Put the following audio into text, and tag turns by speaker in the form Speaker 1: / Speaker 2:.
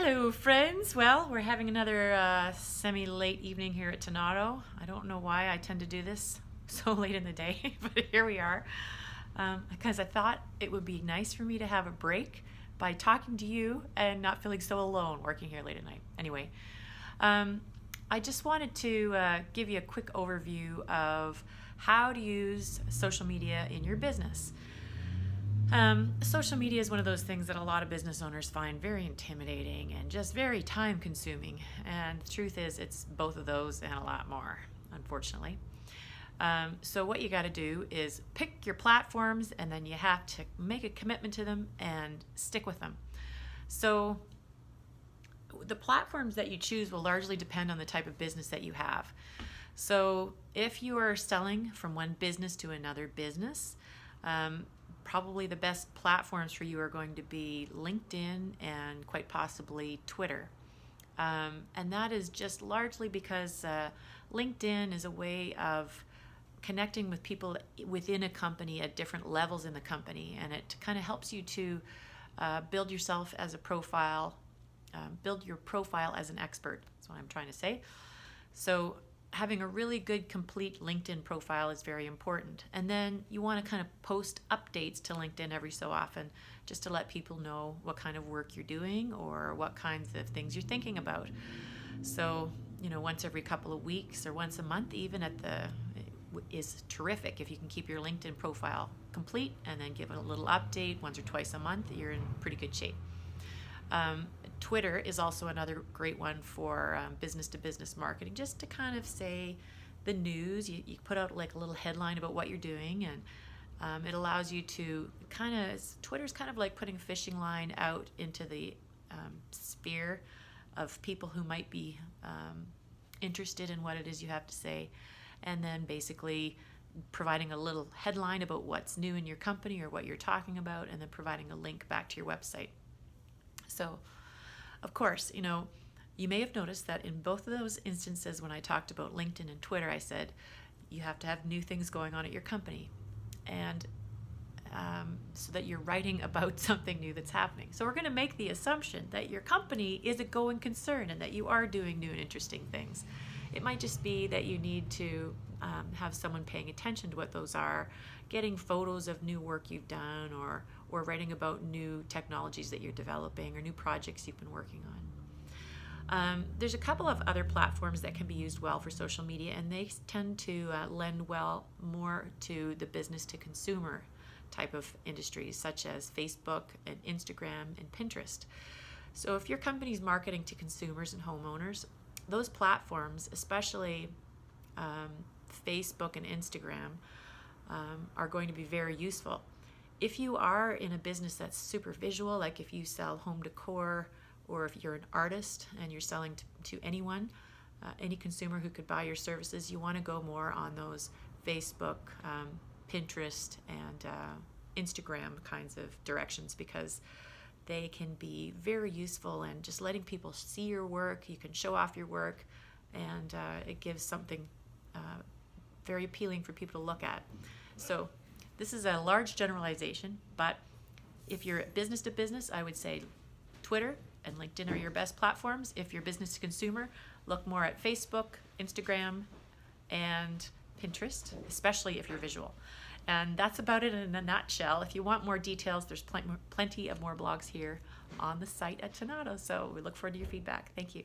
Speaker 1: Hello, friends. Well, we're having another semi-late evening here at Tonato. I don't know why I tend to do this so late in the day, but here we are. Because I thought it would be nice for me to have a break by talking to you and not feeling so alone working here late at night. Anyway, I just wanted to give you a quick overview of how to use social media in your business. Social media is one of those things that a lot of business owners find very intimidating and just very time consuming. And the truth is, it's both of those and a lot more, unfortunately. So what you got to do is pick your platforms, and then you have to make a commitment to them and stick with them. So the platforms that you choose will largely depend on the type of business that you have. So if you are selling from one business to another business, probably the best platforms for you are going to be LinkedIn and quite possibly Twitter. And that is just largely because LinkedIn is a way of connecting with people within a company at different levels in the company, and it kind of helps you to build yourself as a profile, build your profile as an expert. That's what I'm trying to say. So having a really good complete LinkedIn profile is very important. And then you want to kind of post updates to LinkedIn every so often just to let people know what kind of work you're doing or what kinds of things you're thinking about. So, once every couple of weeks or once a month even is terrific. If you can keep your LinkedIn profile complete and then give it a little update once or twice a month, you're in pretty good shape. Twitter is also another great one for business-to-business marketing, just to kind of say the news. You put out like a little headline about what you're doing, and it allows you to Twitter's kind of like putting a fishing line out into the sphere of people who might be interested in what it is you have to say, and then basically providing a little headline about what's new in your company or what you're talking about, and then providing a link back to your website. So, of course, you may have noticed that in both of those instances when I talked about LinkedIn and Twitter, I said you have to have new things going on at your company, and so that you're writing about something new that's happening. So we're going to make the assumption that your company is a going concern and that you are doing new and interesting things. It might just be that you need to have someone paying attention to what those are, getting photos of new work you've done, or writing about new technologies that you're developing or new projects you've been working on. There's a couple of other platforms that can be used well for social media, and they tend to lend well more to the business to consumer type of industries, such as Facebook and Instagram and Pinterest. So if your company's marketing to consumers and homeowners, those platforms, especially Facebook and Instagram, are going to be very useful. If you are in a business that's super visual, like if you sell home decor, or if you're an artist and you're selling to anyone, any consumer who could buy your services, you want to go more on those Facebook, Pinterest, and Instagram kinds of directions, because they can be very useful in just letting people see your work. You can show off your work, and it gives something very appealing for people to look at. So this is a large generalization, but if you're business to business, I would say Twitter and LinkedIn are your best platforms. If you're business to consumer, look more at Facebook, Instagram, and Pinterest, especially if you're visual. And that's about it in a nutshell. If you want more details, there's plenty of more blogs here on the site at Tonato. So we look forward to your feedback. Thank you.